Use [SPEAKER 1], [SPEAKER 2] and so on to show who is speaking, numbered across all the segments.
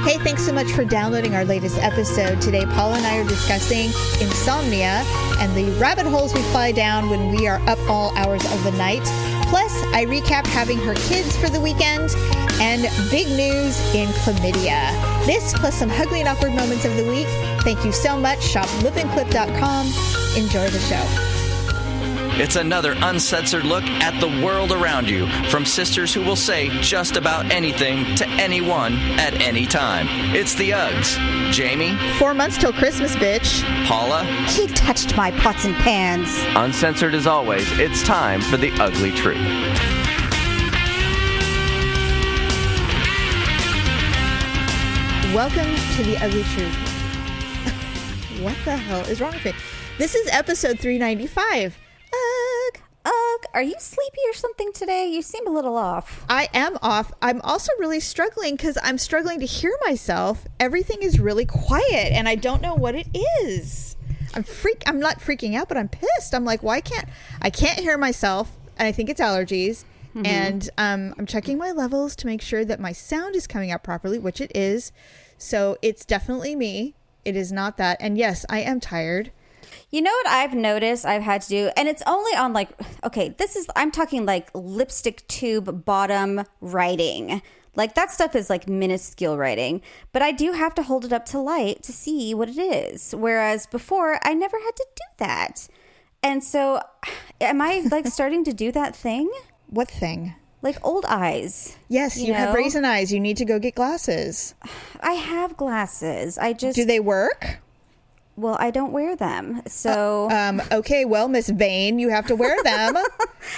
[SPEAKER 1] Hey, thanks so much for downloading our latest episode. Today, Paula and I are discussing insomnia and the rabbit holes we fly down when we are up all hours of the night. Plus, I recap having her kids for the weekend and big news in chlamydia. This plus some Ugly and Awkward Moments of the week. Thank you so much. Shop lipandclip.com. Enjoy the show.
[SPEAKER 2] It's another uncensored look at the world around you from sisters who will say just about anything to anyone at any time. It's the Uggs. Jamie.
[SPEAKER 1] 4 months till Christmas, bitch.
[SPEAKER 2] Paula.
[SPEAKER 3] He touched my pots and pans.
[SPEAKER 2] Uncensored as always, it's time for the Ugly Truth.
[SPEAKER 1] Welcome to the Ugly Truth. What the hell is wrong with me? This is episode 395.
[SPEAKER 3] Ugh, are you sleepy or something today? You seem a little off.
[SPEAKER 1] I am off. I'm also really struggling because I'm struggling to hear myself. Everything is really quiet and I don't know what it is. I'm not freaking out, but I'm pissed. I'm like, I can't hear myself. And I think it's allergies. Mm-hmm. And I'm checking my levels to make sure that my sound is coming out properly, which it is. So it's definitely me. It is not that. And yes, I am tired.
[SPEAKER 3] You know what I've noticed I've had to do, and it's only on I'm talking like lipstick tube bottom writing. Like that stuff is like minuscule writing, but I do have to hold it up to light to see what it is. Whereas before I never had to do that. And so am I like starting to do that thing?
[SPEAKER 1] What thing?
[SPEAKER 3] Like old eyes.
[SPEAKER 1] Yes, you have raisin eyes. You need to go get glasses.
[SPEAKER 3] I have glasses.
[SPEAKER 1] Do they work?
[SPEAKER 3] Well, I don't wear them, so...
[SPEAKER 1] okay, well, Miss Vane, you have to wear them.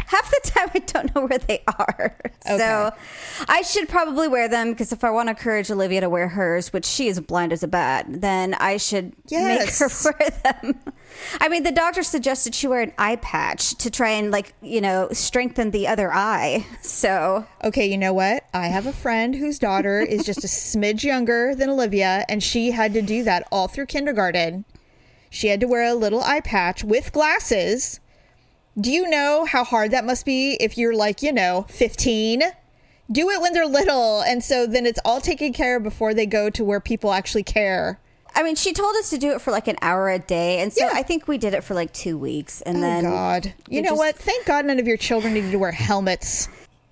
[SPEAKER 3] Half the time, I don't know where they are. Okay. So I should probably wear them, because if I want to encourage Olivia to wear hers, which she is blind as a bat, then I should make her wear them. I mean, the doctor suggested she wear an eye patch to try and, strengthen the other eye, so...
[SPEAKER 1] Okay, you know what? I have a friend whose daughter is just a smidge younger than Olivia, and she had to do that all through kindergarten. She had to wear a little eye patch with glasses. Do you know how hard that must be if you're 15? Do it when they're little. And so then it's all taken care of before they go to where people actually care.
[SPEAKER 3] I mean, she told us to do it for an hour a day. And so I think we did it for 2 weeks. And then...
[SPEAKER 1] Oh, God. You know what? Thank God none of your children needed to wear helmets.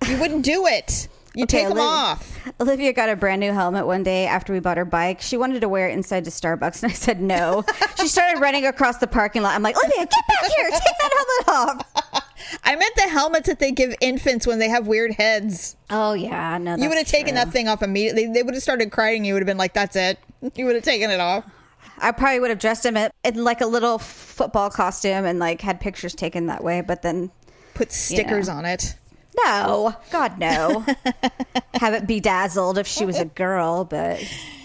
[SPEAKER 1] You wouldn't do it. You take them off.
[SPEAKER 3] Olivia got a brand new helmet one day after we bought her bike. She wanted to wear it inside to Starbucks, and I said no. She started running across the parking lot. I'm like, Olivia, get back here. Take that helmet off.
[SPEAKER 1] I meant the helmets that they give infants when they have weird heads.
[SPEAKER 3] Oh, yeah. No,
[SPEAKER 1] you would have taken that thing off immediately. They would have started crying. You would have been like, that's it. You would have taken it off.
[SPEAKER 3] I probably would have dressed him in a little football costume and had pictures taken that way, but then...
[SPEAKER 1] Put stickers on it.
[SPEAKER 3] No, God, no. Have it bedazzled if she was a girl, but...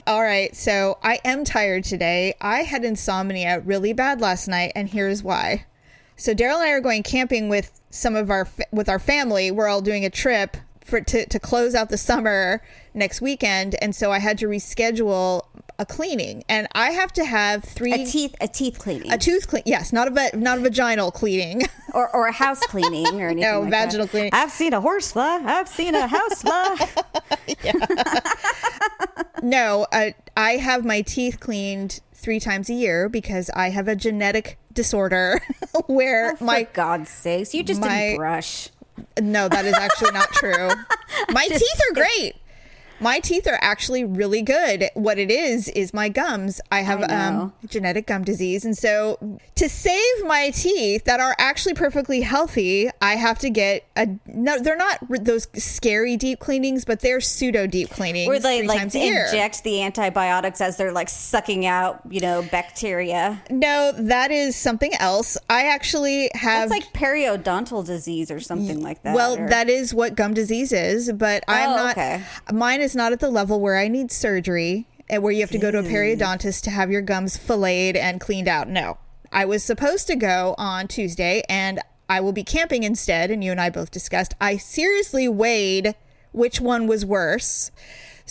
[SPEAKER 1] All right, so I am tired today. I had insomnia really bad last night, and here's why. So Daryl and I are going camping with our family. We're all doing a trip to close out the summer next weekend, and so I had to reschedule a cleaning, and I have to have
[SPEAKER 3] a teeth cleaning,
[SPEAKER 1] a tooth clean. Yes, not a vaginal cleaning,
[SPEAKER 3] or a house cleaning, or anything.
[SPEAKER 1] No, vaginal cleaning.
[SPEAKER 3] I've seen a horse fly. I've seen a house fly.
[SPEAKER 1] No, I have my teeth cleaned 3 times a year because I have a genetic disorder where
[SPEAKER 3] for God's sakes, you just didn't brush.
[SPEAKER 1] No, that is actually not true. My teeth are great. My teeth are actually really good. What it is my gums. I have genetic gum disease. And so to save my teeth that are actually perfectly healthy, I have to get they're not those scary deep cleanings, but they're pseudo deep cleanings.
[SPEAKER 3] Where they inject the antibiotics as they're sucking out, bacteria.
[SPEAKER 1] No, that is something else. I actually have...
[SPEAKER 3] That's periodontal disease or something like that.
[SPEAKER 1] Well, that is what gum disease is, but I'm not... Okay. Mine is not at the level where I need surgery and where you have to go to a periodontist to have your gums filleted and cleaned out. No, I was supposed to go on Tuesday and I will be camping instead. And you and I both discussed, I seriously weighed which one was worse.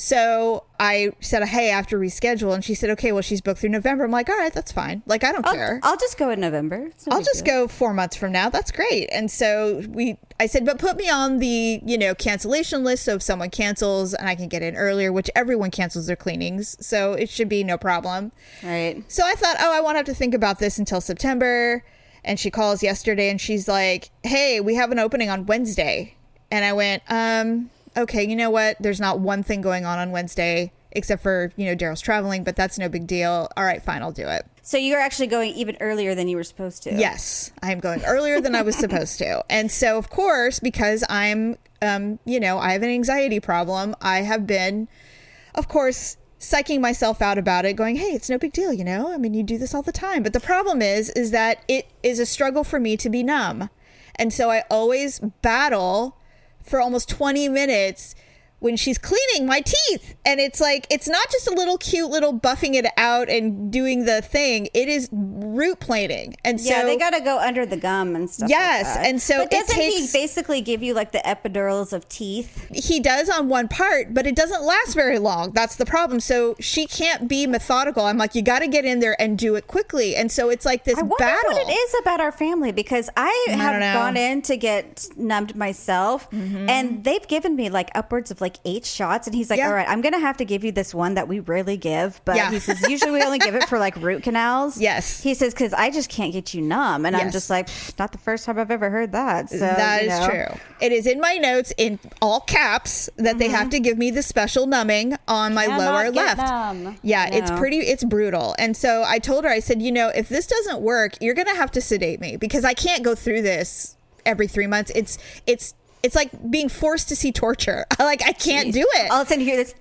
[SPEAKER 1] So I said, hey, I have to reschedule. And she said, okay, well, she's booked through November. I'm like, all right, that's fine. Like, I don't care.
[SPEAKER 3] I'll just go in November.
[SPEAKER 1] I'll just go 4 months from now. That's great. And so I said, but put me on the, cancellation list. So if someone cancels and I can get in earlier, which everyone cancels their cleanings. So it should be no problem.
[SPEAKER 3] Right.
[SPEAKER 1] So I thought, I won't have to think about this until September. And she calls yesterday and she's like, hey, we have an opening on Wednesday. And I went, okay, you know what? There's not one thing going on Wednesday except for, Daryl's traveling, but that's no big deal. All right, fine, I'll do it.
[SPEAKER 3] So you're actually going even earlier than you were supposed to.
[SPEAKER 1] Yes, I'm going earlier than I was supposed to. And so, of course, because I'm, I have an anxiety problem, I have been, of course, psyching myself out about it, going, hey, it's no big deal, I mean, you do this all the time. But the problem is that it is a struggle for me to be numb. And so I always battle for almost 20 minutes when she's cleaning my teeth. And it's like, it's not just a little cute little buffing it out and doing the thing. It is root planing. And so
[SPEAKER 3] they got to go under the gum and stuff.
[SPEAKER 1] Yes.
[SPEAKER 3] Like that.
[SPEAKER 1] And so
[SPEAKER 3] but doesn't he basically give you like the epidurals of teeth?
[SPEAKER 1] He does on one part, but it doesn't last very long. That's the problem. So she can't be methodical. I'm like, you got to get in there and do it quickly. And so it's like this battle.
[SPEAKER 3] I wonder what it is about our family, because I have gone in to get numbed myself, and they've given me like upwards of like 8 shots, and he's like, all right, I'm gonna have to give you this one that we rarely give, but he says usually we only give it for like root canals.
[SPEAKER 1] Yes,
[SPEAKER 3] he says, because I just can't get you numb. And I'm just like, not the first time I've ever heard that. So
[SPEAKER 1] that is true. It is in my notes in all caps that they have to give me the special numbing on my lower left.
[SPEAKER 3] Numb.
[SPEAKER 1] It's brutal. And so I told her, I said, if this doesn't work, you're gonna have to sedate me, because I can't go through this every 3 months. It's like being forced to see torture. Like, I can't do it.
[SPEAKER 3] All of a sudden you hear this.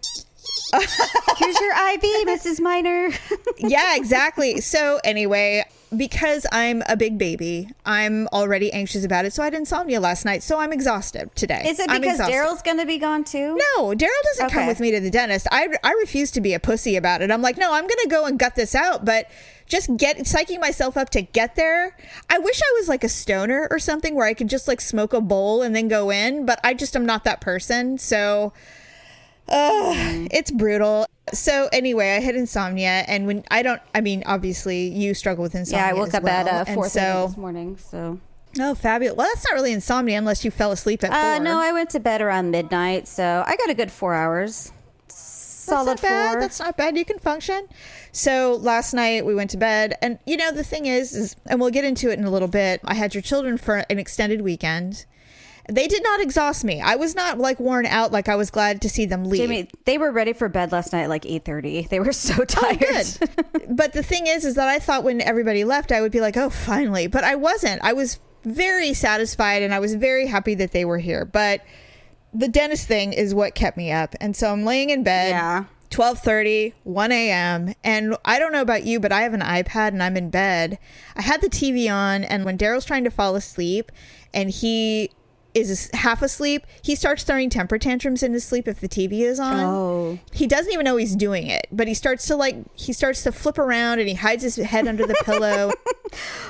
[SPEAKER 3] Here's your IV, Mrs. Minor.
[SPEAKER 1] Yeah, exactly. So anyway, because I'm a big baby, I'm already anxious about it. So I had insomnia last night. So I'm exhausted today.
[SPEAKER 3] Is it because Daryl's going to be gone too?
[SPEAKER 1] No, Daryl doesn't come with me to the dentist. I refuse to be a pussy about it. I'm like, no, I'm going to go and gut this out. But just psyching myself up to get there. I wish I was like a stoner or something where I could just like smoke a bowl and then go in. But I just am not that person. So it's brutal. So anyway, I had insomnia, and when obviously you struggle with insomnia.
[SPEAKER 3] Yeah, I woke up
[SPEAKER 1] well,
[SPEAKER 3] at 4:30 this morning. So.
[SPEAKER 1] Oh, fabulous. Well, that's not really insomnia unless you fell asleep at 4.
[SPEAKER 3] No, I went to bed around midnight, so I got a good 4 hours. Solid 4.
[SPEAKER 1] That's not bad. You can function. So last night we went to bed, and the thing is, and we'll get into it in a little bit, I had your children for an extended weekend. They did not exhaust me. I was not like worn out. Like, I was glad to see them leave.
[SPEAKER 3] Jamie, they were ready for bed last night at like 8:30. They were so tired.
[SPEAKER 1] Oh, good. But the thing is that I thought when everybody left, I would be like, oh, finally. But I wasn't. I was very satisfied, and I was very happy that they were here. But the dentist thing is what kept me up. And so I'm laying in bed.
[SPEAKER 3] Yeah.
[SPEAKER 1] 12:30, 1 a.m. And I don't know about you, but I have an iPad and I'm in bed. I had the TV on, and when Daryl's trying to fall asleep and he is half asleep, he starts throwing temper tantrums in his sleep if the TV is on.
[SPEAKER 3] Oh.
[SPEAKER 1] He doesn't even know he's doing it, but he starts to flip around and he hides his head under the pillow.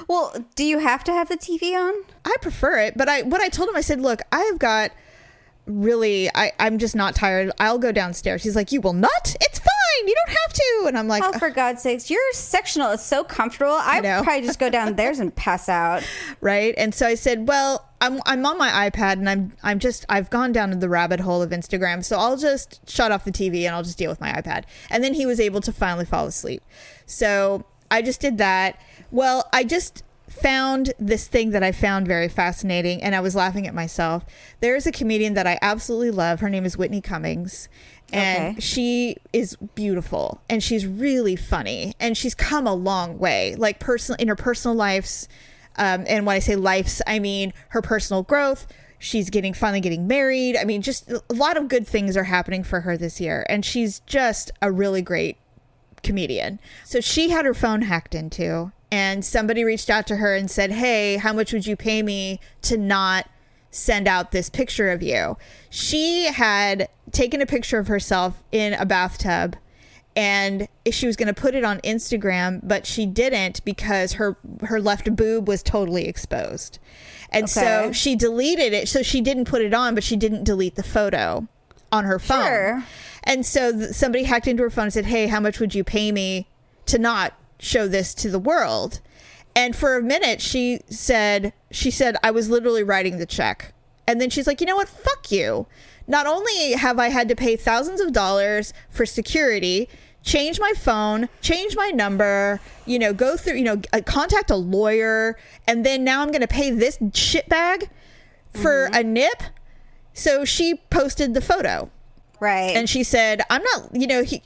[SPEAKER 3] Well, do you have to have the TV on?
[SPEAKER 1] I prefer it, but what I told him, I said, look, I have got I'm just not tired. I'll go downstairs. He's like, you will not? It's fine. You don't have to. And I'm like,
[SPEAKER 3] oh, for God's sakes, your sectional is so comfortable. I'd probably just go downstairs and pass out.
[SPEAKER 1] Right. And so I said, well, I'm on my iPad, and I've gone down to the rabbit hole of Instagram. So I'll just shut off the TV and I'll just deal with my iPad. And then he was able to finally fall asleep. So I just did that. Well, I just found this thing that I found very fascinating, and I was laughing at myself. There's a comedian that I absolutely love. Her name is Whitney Cummings, and she is beautiful, and she's really funny, and she's come a long way, like in her personal lives. And when I say lives, I mean her personal growth. She's finally getting married. I mean, just a lot of good things are happening for her this year, and she's just a really great comedian. So she had her phone hacked into, and somebody reached out to her and said, hey, how much would you pay me to not send out this picture of you? She had taken a picture of herself in a bathtub, and she was going to put it on Instagram, but she didn't because her left boob was totally exposed. And so she deleted it. So she didn't put it on, but she didn't delete the photo. on her phone.
[SPEAKER 3] Sure.
[SPEAKER 1] And so somebody hacked into her phone and said, hey, how much would you pay me to not show this to the world? And for a minute, she said, I was literally writing the check. And then she's like, you know what? Fuck you. Not only have I had to pay thousands of dollars for security, change my phone, change my number, go through, contact a lawyer. And then now I'm going to pay this shitbag for a nip. So she posted the photo.
[SPEAKER 3] Right.
[SPEAKER 1] And she said, I'm not,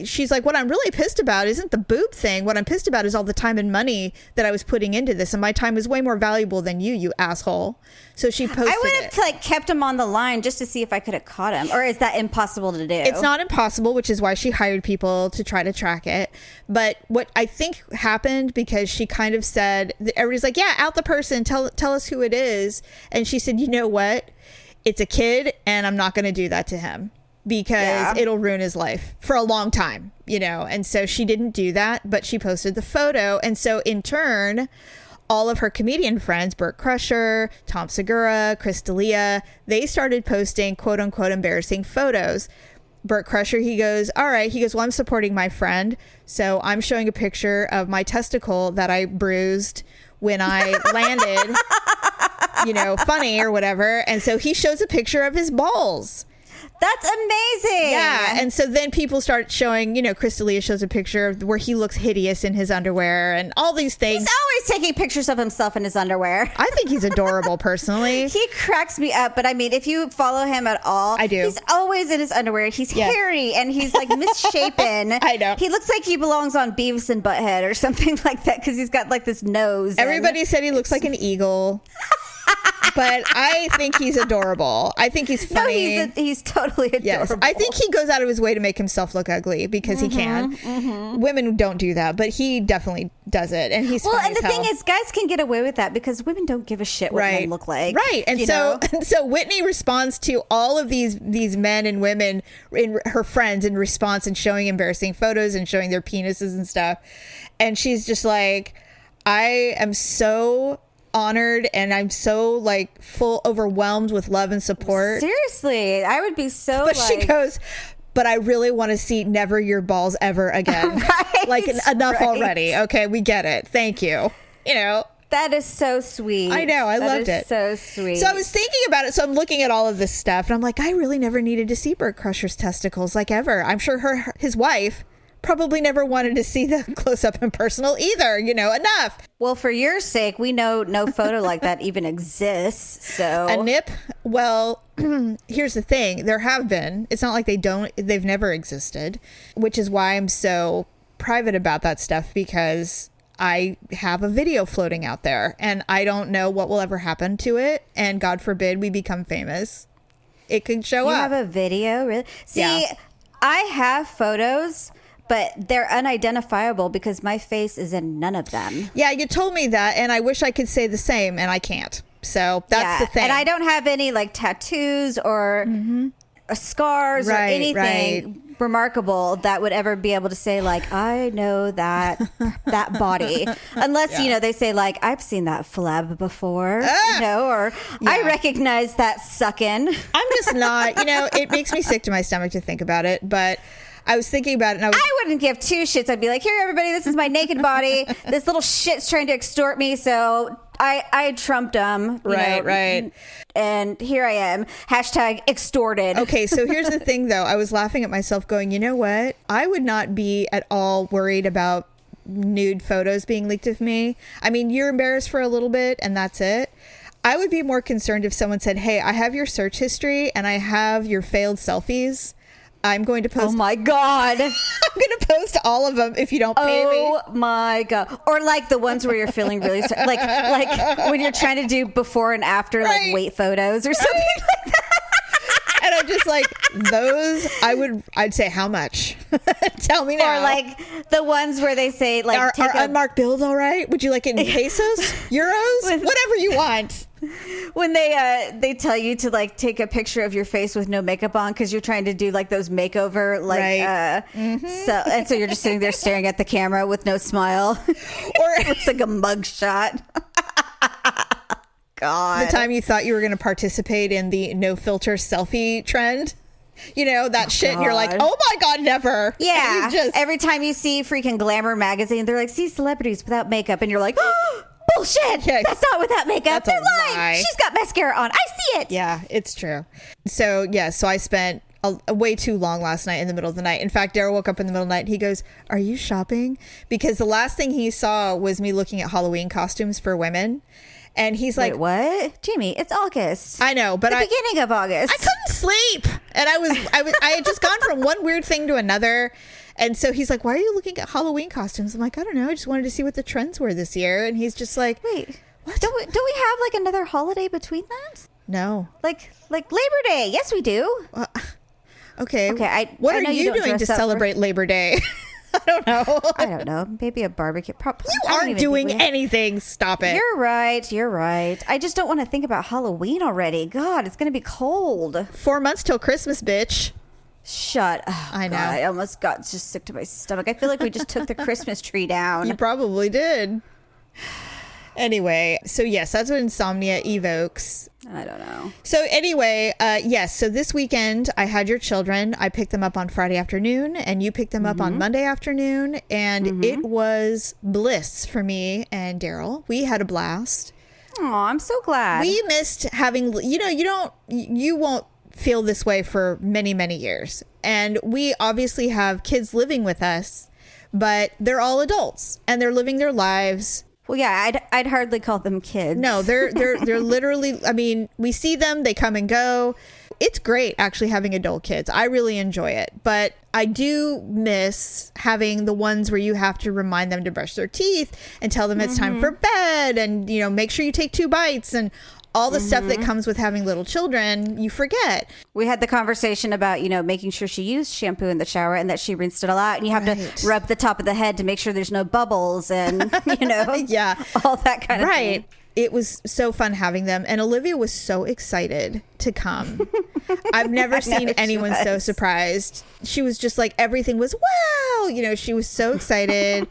[SPEAKER 1] she's like, what I'm really pissed about isn't the boob thing. What I'm pissed about is all the time and money that I was putting into this. And my time is way more valuable than you asshole. So she posted
[SPEAKER 3] I would have kept him on the line just to see if I could have caught him. Or is that impossible to do?
[SPEAKER 1] It's not impossible, which is why she hired people to try to track it. But what I think happened, because she kind of said, everybody's like, yeah, out the person, tell us who it is. And she said, you know what? It's a kid and I'm not going to do that to him. Because it'll ruin his life for a long time, and so she didn't do that, but she posted the photo. And so in turn, all of her comedian friends, Burt Crusher, Tom Segura, Chris D'Elia, they started posting quote unquote embarrassing photos. Burt Crusher, he goes, all right. He goes, well, I'm supporting my friend. So I'm showing a picture of my testicle that I bruised when I landed, funny or whatever. And so he shows a picture of his balls.
[SPEAKER 3] That's amazing.
[SPEAKER 1] Yeah. And so then people start showing, Chris D'Elia shows a picture where he looks hideous in his underwear and all these things.
[SPEAKER 3] He's always taking pictures of himself in his underwear.
[SPEAKER 1] I think he's adorable personally.
[SPEAKER 3] He cracks me up. But I mean, if you follow him at all,
[SPEAKER 1] I do.
[SPEAKER 3] He's always in his underwear. He's hairy and he's like misshapen.
[SPEAKER 1] I know.
[SPEAKER 3] He looks like he belongs on Beavis and Butthead or something like that because he's got like this nose.
[SPEAKER 1] Everybody said he looks like an eagle. But I think he's adorable. I think he's funny.
[SPEAKER 3] No, he's totally adorable.
[SPEAKER 1] Yes, I think he goes out of his way to make himself look ugly because he can. Women don't do that, but he definitely does it, and he's funny
[SPEAKER 3] and the thing is, guys can get away with that because women don't give a shit what men look like,
[SPEAKER 1] right? And so Whitney responds to all of these men and women, her friends, in response and showing embarrassing photos and showing their penises and stuff, and she's just like, I am so honored and I'm so overwhelmed with love and support.
[SPEAKER 3] Seriously, I would be so.
[SPEAKER 1] But she goes, but I really want to see never your balls ever again. Enough already. Okay, we get it. Thank you.
[SPEAKER 3] That is so sweet.
[SPEAKER 1] I know. I loved it.
[SPEAKER 3] So sweet.
[SPEAKER 1] So I was thinking about it. So I'm looking at all of this stuff and I'm like, I really never needed to see Burt Crusher's testicles ever. I'm sure his wife probably never wanted to see the close-up and personal either, enough.
[SPEAKER 3] Well, for your sake, we know no photo like that even exists, so.
[SPEAKER 1] A nip? Well, here's the thing. There have been. It's not like they've never existed, which is why I'm so private about that stuff, because I have a video floating out there, and I don't know what will ever happen to it, and God forbid we become famous. It could show up.
[SPEAKER 3] You have a video? Really? See,
[SPEAKER 1] Yeah.
[SPEAKER 3] I have photos, but they're unidentifiable because my face is in none of them.
[SPEAKER 1] Yeah, you told me that, and I wish I could say the same, and I can't. So that's the thing.
[SPEAKER 3] And I don't have any tattoos or scars or anything remarkable that would ever be able to say I know that body, unless they say I've seen that flab before, or I recognize that sucking.
[SPEAKER 1] I'm just not, it makes me sick to my stomach to think about it, but I was thinking about it, and
[SPEAKER 3] I wouldn't give two shits. I'd be like, here, everybody, this is my naked body. This little shit's trying to extort me, so I trumped him.
[SPEAKER 1] Right.
[SPEAKER 3] And here I am. #extorted.
[SPEAKER 1] Okay, so here's the thing, though. I was laughing at myself going, you know what? I would not be at all worried about nude photos being leaked of me. I mean, you're embarrassed for a little bit, and that's it. I would be more concerned if someone said, hey, I have your search history, and I have your failed selfies. I'm going to post.
[SPEAKER 3] Oh my God.
[SPEAKER 1] I'm going to post all of them if you don't pay me.
[SPEAKER 3] Oh my God. Or the ones where you're feeling really, like when you're trying to do before and after, weight photos or something like that.
[SPEAKER 1] And I'm just like, those, I'd say, how much? Tell me now.
[SPEAKER 3] Or the ones where they say,
[SPEAKER 1] are unmarked bills all right? Would you like it in pesos? Euros? Whatever you want.
[SPEAKER 3] When they tell you to take a picture of your face with no makeup on because you're trying to do those makeover so you're just sitting there staring at the camera with no smile, or it looks like a mug shot. God,
[SPEAKER 1] the time you thought you were going to participate in the no filter selfie trend. You know, that shit. And you're like, oh my God, never.
[SPEAKER 3] Yeah.
[SPEAKER 1] Just,
[SPEAKER 3] every time you see freaking Glamour magazine, they're like, see celebrities without makeup. And you're like, bullshit.
[SPEAKER 1] Yeah,
[SPEAKER 3] that's not without makeup. They're lying.
[SPEAKER 1] lie.
[SPEAKER 3] She's got mascara on. I see it.
[SPEAKER 1] Yeah, it's true. So, yeah, so I spent a way too long last night in the middle of the night. In fact, Daryl woke up in the middle of the night and he goes, are you shopping? Because the last thing he saw was me looking at Halloween costumes for women. And he's like,
[SPEAKER 3] wait, what? Jamie, it's August.
[SPEAKER 1] I know, but
[SPEAKER 3] the beginning of August.
[SPEAKER 1] I couldn't sleep. And I had just gone from one weird thing to another. And so he's like, why are you looking at Halloween costumes? I'm like, I don't know. I just wanted to see what the trends were this year. And he's just like,
[SPEAKER 3] wait, what? Don't we have like another holiday between that?
[SPEAKER 1] No.
[SPEAKER 3] Like Labor Day. Yes, we do.
[SPEAKER 1] Okay.
[SPEAKER 3] What
[SPEAKER 1] are you doing to celebrate Labor Day? I don't know.
[SPEAKER 3] I don't know. Maybe a barbecue.
[SPEAKER 1] You aren't doing anything. Stop it.
[SPEAKER 3] You're right. I just don't want to think about Halloween already. God, it's going to be cold.
[SPEAKER 1] 4 months till Christmas, bitch.
[SPEAKER 3] Shut up.
[SPEAKER 1] I know.
[SPEAKER 3] God, I almost got just sick to my stomach. I feel like we just took the Christmas tree down.
[SPEAKER 1] You probably did. Anyway, so yes, that's what Insomnia evokes.
[SPEAKER 3] I don't know.
[SPEAKER 1] So anyway, yes, so this weekend I had your children. I picked them up on Friday afternoon and you picked them up on Monday afternoon. And it was bliss for me and Daryl. We had a blast.
[SPEAKER 3] Oh, I'm so glad.
[SPEAKER 1] We missed having, you won't feel this way for many, many years. And we obviously have kids living with us, but they're all adults and they're living their lives.
[SPEAKER 3] Well, yeah, I'd hardly call them kids.
[SPEAKER 1] No, they're literally, I mean, we see them, they come and go. It's great actually having adult kids. I really enjoy it. But I do miss having the ones where you have to remind them to brush their teeth and tell them it's time for bed and, make sure you take 2 bites and all the stuff that comes with having little children, you forget.
[SPEAKER 3] We had the conversation about, making sure she used shampoo in the shower and that she rinsed it all out. And you have to rub the top of the head to make sure there's no bubbles and,
[SPEAKER 1] yeah,
[SPEAKER 3] all that kind of thing.
[SPEAKER 1] It was so fun having them. And Olivia was so excited to come. I've never seen anyone so surprised. She was just like, everything was, wow. She was so excited.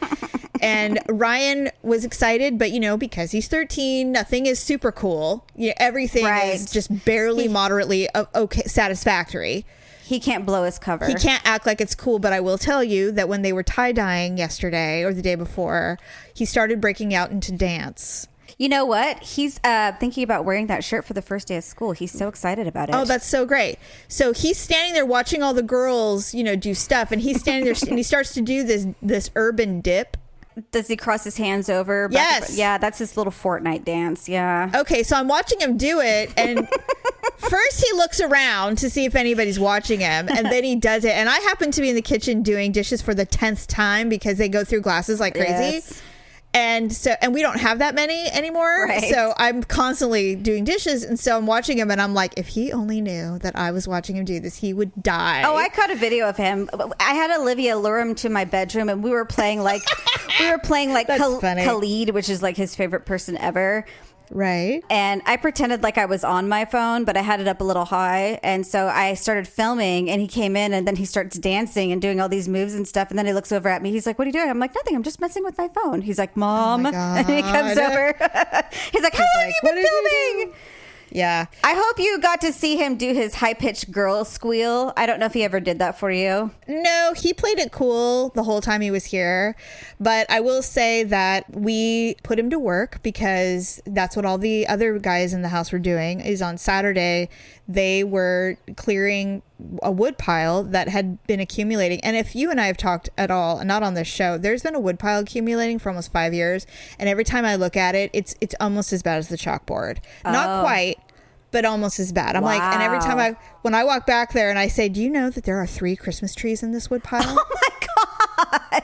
[SPEAKER 1] And Ryan was excited, but, because he's 13, nothing is super cool. Everything is just barely moderately okay, satisfactory.
[SPEAKER 3] He can't blow his cover.
[SPEAKER 1] He can't act like it's cool, but I will tell you that when they were tie-dyeing yesterday or the day before, he started breaking out into dance.
[SPEAKER 3] You know what? He's thinking about wearing that shirt for the first day of school. He's so excited about it.
[SPEAKER 1] Oh, that's so great. So he's standing there watching all the girls, do stuff. And he's standing there and he starts to do this urban dip.
[SPEAKER 3] Does he cross his hands over?
[SPEAKER 1] Yes.
[SPEAKER 3] Yeah, that's his little Fortnite dance. Yeah.
[SPEAKER 1] Okay, so I'm watching him do it. And first he looks around to see if anybody's watching him. And then he does it. And I happen to be in the kitchen doing dishes for the 10th time because they go through glasses like crazy.
[SPEAKER 3] Yes.
[SPEAKER 1] And we don't have that many anymore.
[SPEAKER 3] Right.
[SPEAKER 1] So I'm constantly doing dishes. And so I'm watching him and I'm like, if he only knew that I was watching him do this, he would die.
[SPEAKER 3] Oh, I caught a video of him. I had Olivia lure him to my bedroom and we were playing like Khalid, which is like his favorite person ever.
[SPEAKER 1] Right.
[SPEAKER 3] And I pretended like I was on my phone, but I had it up a little high. And so I started filming and he came in and then he starts dancing and doing all these moves and stuff. And then he looks over at me. He's like, what are you doing? I'm like, nothing. I'm just messing with my phone. He's like, Mom.
[SPEAKER 1] Oh
[SPEAKER 3] and he comes over. He's like, how long have you been filming?
[SPEAKER 1] Yeah.
[SPEAKER 3] I hope you got to see him do his high-pitched girl squeal. I don't know if he ever did that for you.
[SPEAKER 1] No, he played it cool the whole time he was here. But I will say that we put him to work because that's what all the other guys in the house were doing. Is on Saturday, they were clearing a wood pile that had been accumulating. And if you and I have talked at all, not on this show, there's been a wood pile accumulating for almost 5 years. And every time I look at it, it's almost as bad as the chalkboard. Not quite, but almost as bad. I'm like, and every time when I walk back there and I say, do you know that there are 3 Christmas trees in this wood pile?
[SPEAKER 3] Oh my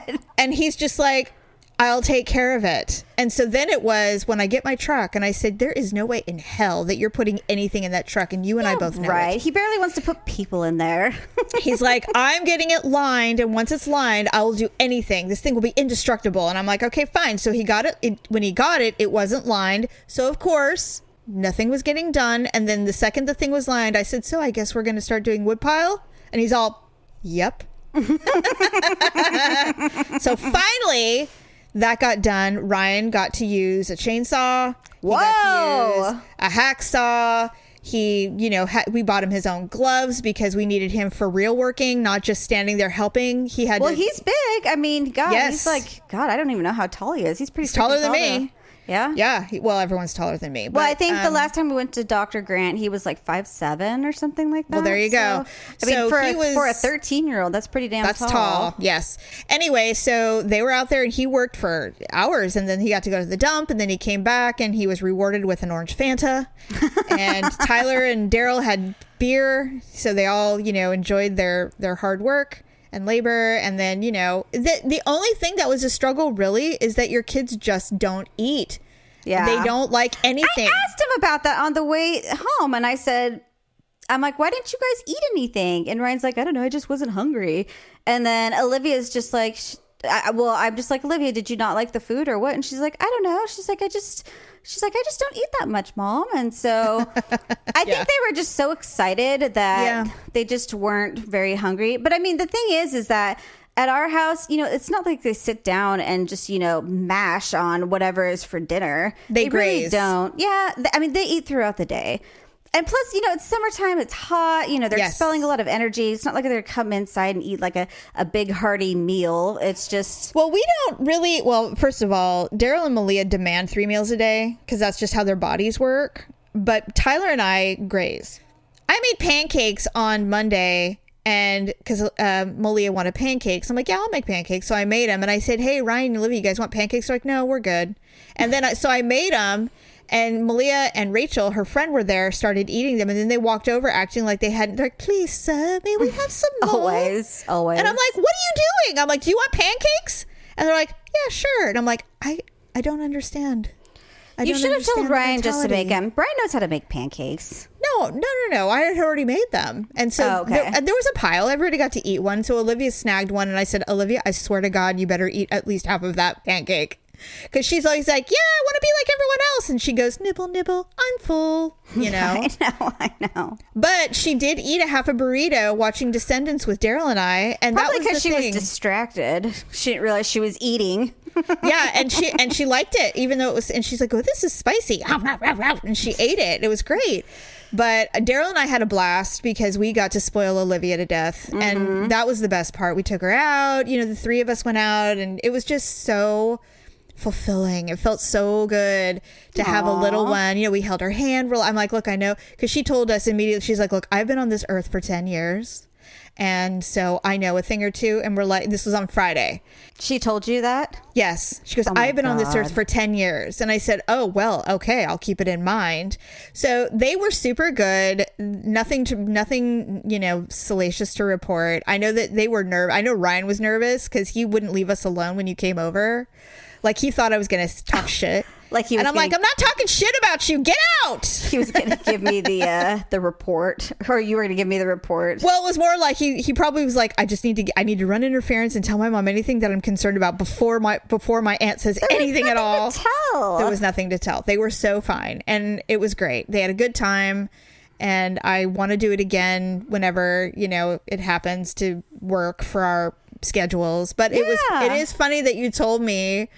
[SPEAKER 3] God.
[SPEAKER 1] And he's just like, I'll take care of it. And so then it was when I get my truck and I said, there is no way in hell that you're putting anything in that truck. And you and I both know it.
[SPEAKER 3] He barely wants to put people in there.
[SPEAKER 1] He's like, I'm getting it lined. And once it's lined, I will do anything. This thing will be indestructible. And I'm like, okay, fine. So he got it. When he got it, it wasn't lined. So of course, nothing was getting done. And then the second the thing was lined, I said, so I guess we're going to start doing wood pile. And he's all, yep. So finally, that got done. Ryan got to use a chainsaw. He got to use a hacksaw. He, we bought him his own gloves because we needed him for real working, not just standing there helping. He's
[SPEAKER 3] big. I mean, God,
[SPEAKER 1] yes.
[SPEAKER 3] He's I don't even know how tall he is. He's pretty
[SPEAKER 1] taller than
[SPEAKER 3] tall,
[SPEAKER 1] me.
[SPEAKER 3] though. Yeah.
[SPEAKER 1] Yeah. Well, everyone's taller than me.
[SPEAKER 3] Well, I think the last time we went to Dr. Grant, he was like 5'7" or something like that.
[SPEAKER 1] Well, there you go.
[SPEAKER 3] For a 13-year-old, that's pretty damn tall.
[SPEAKER 1] That's tall. Yes. Anyway, so they were out there and he worked for hours, and then he got to go to the dump, and then he came back and he was rewarded with an orange Fanta. And Tyler and Daryl had beer, so they all, enjoyed their hard work and labor. And then, the only thing that was a struggle really is that your kids just don't eat.
[SPEAKER 3] Yeah.
[SPEAKER 1] They don't like anything.
[SPEAKER 3] I asked him about that on the way home, and I'm like, why didn't you guys eat anything? And Ryan's like, I don't know, I just wasn't hungry. And then Olivia's just like, I'm just like, Olivia, did you not like the food or what? And she's like, I don't know. She's like, I just don't eat that much, Mom. And so I think they were just so excited that they just weren't very hungry. But I mean, the thing is that at our house, it's not like they sit down and just, mash on whatever is for dinner.
[SPEAKER 1] They
[SPEAKER 3] really
[SPEAKER 1] graze.
[SPEAKER 3] don't. Yeah. I mean, they eat throughout the day. And plus, it's summertime, it's hot, they're expelling a lot of energy. It's not like they're come inside and eat like a big hearty meal. It's just...
[SPEAKER 1] Well, we don't really... Well, first of all, Daryl and Malia demand 3 meals a day because that's just how their bodies work. But Tyler and I graze. I made pancakes on Monday, and because Malia wanted pancakes, I'm like, yeah, I'll make pancakes. So I made them, and I said, hey, Ryan and Olivia, you guys want pancakes? They're like, no, we're good. And then so I made them. And Malia and Rachel, her friend, were there, started eating them. And then they walked over acting like they hadn't. They're like, please, sir, may we have some more?
[SPEAKER 3] Always.
[SPEAKER 1] And I'm like, what are you doing? I'm like, do you want pancakes? And they're like, yeah, sure. And I'm like, I don't understand.
[SPEAKER 3] You should have told Ryan just to make them. Brian knows how to make pancakes.
[SPEAKER 1] No. I had already made them. And so there was a pile. Everybody got to eat one. So Olivia snagged one. And I said, Olivia, I swear to God, you better eat at least half of that pancake. Because she's always like, yeah, I want to be like everyone else. And she goes, nibble, nibble, I'm full,
[SPEAKER 3] I know.
[SPEAKER 1] But she did eat a half a burrito watching Descendants with Daryl and I. And
[SPEAKER 3] probably
[SPEAKER 1] that was
[SPEAKER 3] because she was distracted. She didn't realize she was eating.
[SPEAKER 1] Yeah, and she liked it, even though it was, and she's like, oh, this is spicy. And she ate it. It was great. But Daryl and I had a blast because we got to spoil Olivia to death. Mm-hmm. And that was the best part. We took her out, the 3 of us went out, and it was just so fulfilling. It felt so good to have a little one. We held her hand. I'm like, look, I know, because she told us immediately, she's like, look, I've been on this earth for 10 years. And so I know a thing or two. And we're like, this was on Friday.
[SPEAKER 3] She told you that?
[SPEAKER 1] Yes. She goes, I've been on this earth for 10 years. And I said, oh, well, okay, I'll keep it in mind. So they were super good. Nothing, salacious to report. I know that they were nervous. I know Ryan was nervous because he wouldn't leave us alone when you came over. Like, he thought I was going to talk shit. And I'm like, I'm not talking shit about you. Get out.
[SPEAKER 3] He was going to give me the report, or you were going to give me the report.
[SPEAKER 1] Well, it was more like he probably was like, I need to run interference and tell my mom anything that I'm concerned about before my aunt says anything at all. There was nothing to tell. They were so fine, and it was great. They had a good time, and I want to do it again whenever it happens to work for our schedules. But it is funny that you told me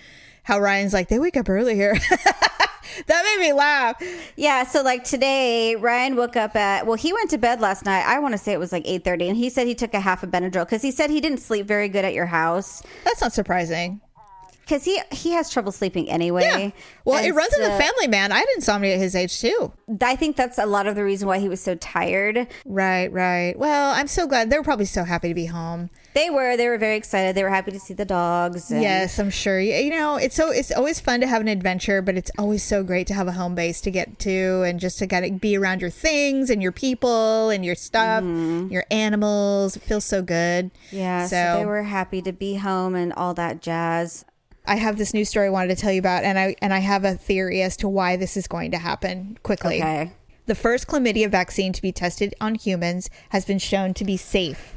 [SPEAKER 1] how Ryan's like, they wake up early here. That made me laugh.
[SPEAKER 3] Yeah, so like today, Ryan woke up he went to bed last night. I want to say it was like 8:30, and he said he took a half a Benadryl because he said he didn't sleep very good at your house.
[SPEAKER 1] That's not surprising.
[SPEAKER 3] Because he has trouble sleeping anyway.
[SPEAKER 1] Yeah. Well, it runs in the family, man. I had insomnia at his age too.
[SPEAKER 3] I think that's a lot of the reason why he was so tired.
[SPEAKER 1] Right. Well, I'm so glad. They were probably so happy to be home.
[SPEAKER 3] They were very excited. They were happy to see the dogs.
[SPEAKER 1] Yes, I'm sure. It's always fun to have an adventure, but it's always so great to have a home base to get to and just to kind of be around your things and your people and your stuff, your animals. It feels so good.
[SPEAKER 3] Yeah, so they were happy to be home and all that jazz.
[SPEAKER 1] I have this news story I wanted to tell you about, and I have a theory as to why this is going to happen quickly.
[SPEAKER 3] Okay.
[SPEAKER 1] The first chlamydia vaccine to be tested on humans has been shown to be safe,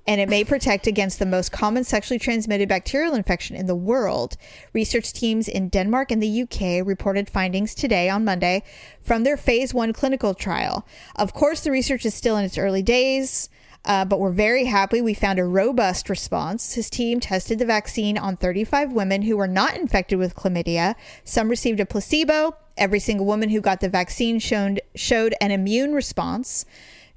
[SPEAKER 1] and it may protect against the most common sexually transmitted bacterial infection in the world. Research teams in Denmark and the UK reported findings today on Monday from their phase 1 clinical trial. Of course, the research is still in its early days. But we're very happy we found a robust response. His team tested the vaccine on 35 women who were not infected with chlamydia. Some received a placebo Every single woman who got the vaccine showed an immune response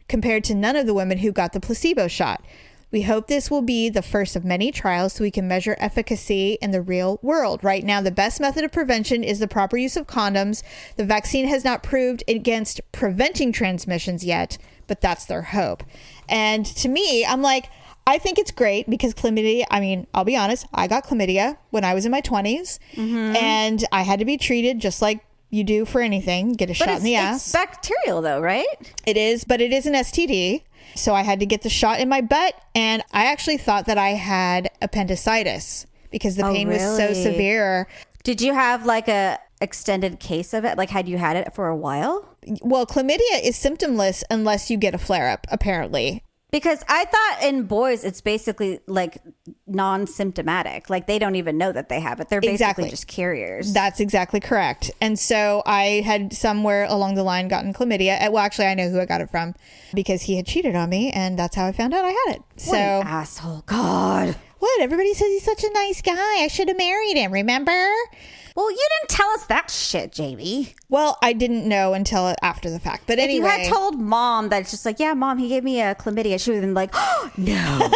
[SPEAKER 1] compared to none of the women who got the placebo shot. We hope this will be the first of many trials so we can measure efficacy in the real world. Right now, the best method of prevention is the proper use of condoms. The vaccine has not proved against preventing transmissions yet, but that's their hope. And to me, I'm like, I think it's great because chlamydia, I mean, I'll be honest, I got chlamydia when I was in my 20s and I had to be treated just like you do for anything, get a shot in the ass.
[SPEAKER 3] It's bacterial though, right?
[SPEAKER 1] It is, but it is an STD. So I had to get the shot in my butt, and I actually thought that I had appendicitis because the pain was so severe.
[SPEAKER 3] Did you have like a extended case of it? Like, had you had it for a while?
[SPEAKER 1] Well, chlamydia is symptomless unless you get a flare-up, apparently.
[SPEAKER 3] Because I thought in boys, it's basically like non-symptomatic. Like they don't even know that they have it. They're basically just carriers.
[SPEAKER 1] That's exactly correct. And so I had somewhere along the line gotten chlamydia. Well, actually, I know who I got it from because he had cheated on me. And that's how I found out I had it.
[SPEAKER 3] What an asshole. God.
[SPEAKER 1] What? Everybody says he's such a nice guy. I should have married him, remember?
[SPEAKER 3] Well, you didn't tell us that shit, Jamie.
[SPEAKER 1] Well, I didn't know until after the fact. But anyway.
[SPEAKER 3] If you had told Mom that it's just like, yeah, Mom, he gave me a chlamydia, she would have been like, oh, no.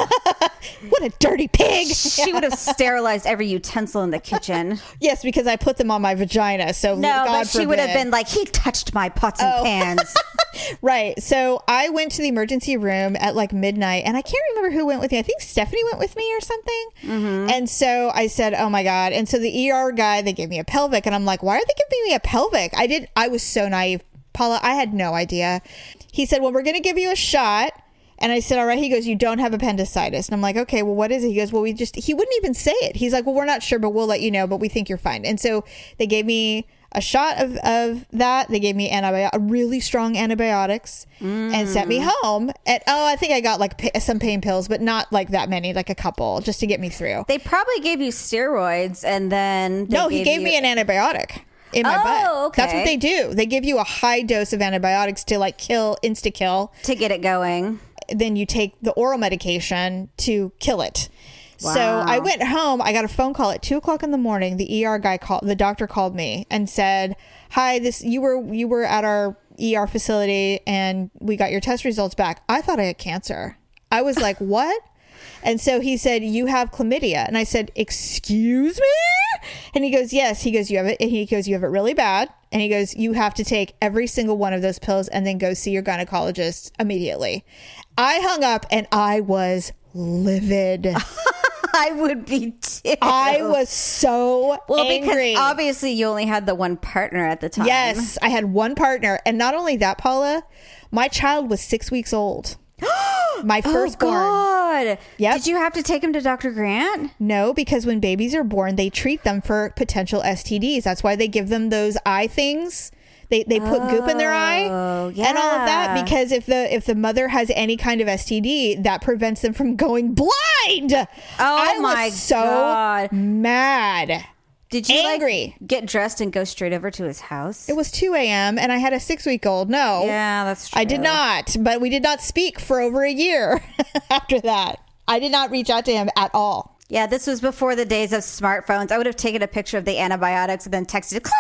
[SPEAKER 1] What a dirty pig.
[SPEAKER 3] She would have sterilized every utensil in the kitchen.
[SPEAKER 1] Yes, because I put them on my vagina. So
[SPEAKER 3] no,
[SPEAKER 1] God
[SPEAKER 3] but she
[SPEAKER 1] forbid.
[SPEAKER 3] would have been like, he touched my pots and pans.
[SPEAKER 1] Right. So I went to the emergency room at like midnight, and I can't remember who went with me. I think Stephanie went with me or something. And so I said, oh my God. And so the ER guy, they gave me a pelvic, and I'm like, why are they giving me a pelvic? I was so naive, Paula. I had no idea. He said, well, we're going to give you a shot. And I said, all right. He goes, you don't have appendicitis. And I'm like, okay, well, what is it? He goes, well, he wouldn't even say it. He's like, well, we're not sure, but we'll let you know, but we think you're fine. And so they gave me a shot of that. They gave me really strong antibiotics and sent me home. And I think I got like some pain pills, but not like that many, like a couple, just to get me through.
[SPEAKER 3] They probably gave you steroids, and then
[SPEAKER 1] he gave me an antibiotic in my butt.
[SPEAKER 3] Okay.
[SPEAKER 1] That's what they do. They give you a high dose of antibiotics to like insta kill
[SPEAKER 3] to get it going.
[SPEAKER 1] Then you take the oral medication to kill it. Wow. So I went home. I got a phone call at 2:00 in the morning. The ER guy the doctor called me and said, hi, you were at our ER facility and we got your test results back. I thought I had cancer. I was like, what? And so he said, you have chlamydia. And I said, excuse me? And he goes, yes. He goes, you have it. And he goes, you have it really bad. And he goes, you have to take every single one of those pills and then go see your gynecologist immediately. I hung up and I was livid.
[SPEAKER 3] I would be too.
[SPEAKER 1] I was so angry.
[SPEAKER 3] Because obviously you only had the one partner at the time.
[SPEAKER 1] Yes, I had one partner. And not only that, Paula, my child was 6 weeks old. My firstborn.
[SPEAKER 3] Oh, God.
[SPEAKER 1] Yep.
[SPEAKER 3] Did you have to take him to Dr. Grant?
[SPEAKER 1] No, because when babies are born, they treat them for potential STDs. That's why they give them those eye things. They put goop in their eye and all of that, because if the mother has any kind of STD, that prevents them from going blind. I was so
[SPEAKER 3] God.
[SPEAKER 1] mad.
[SPEAKER 3] Did you
[SPEAKER 1] angry.
[SPEAKER 3] Get dressed and go straight over to his house?
[SPEAKER 1] It was 2 a.m. and I had a 6-week-old. No.
[SPEAKER 3] Yeah, that's true.
[SPEAKER 1] I did not, but we did not speak for over a year after that. I did not reach out to him at all.
[SPEAKER 3] Yeah, this was before the days of smartphones. I would have taken a picture of the antibiotics and then texted, chlamydia!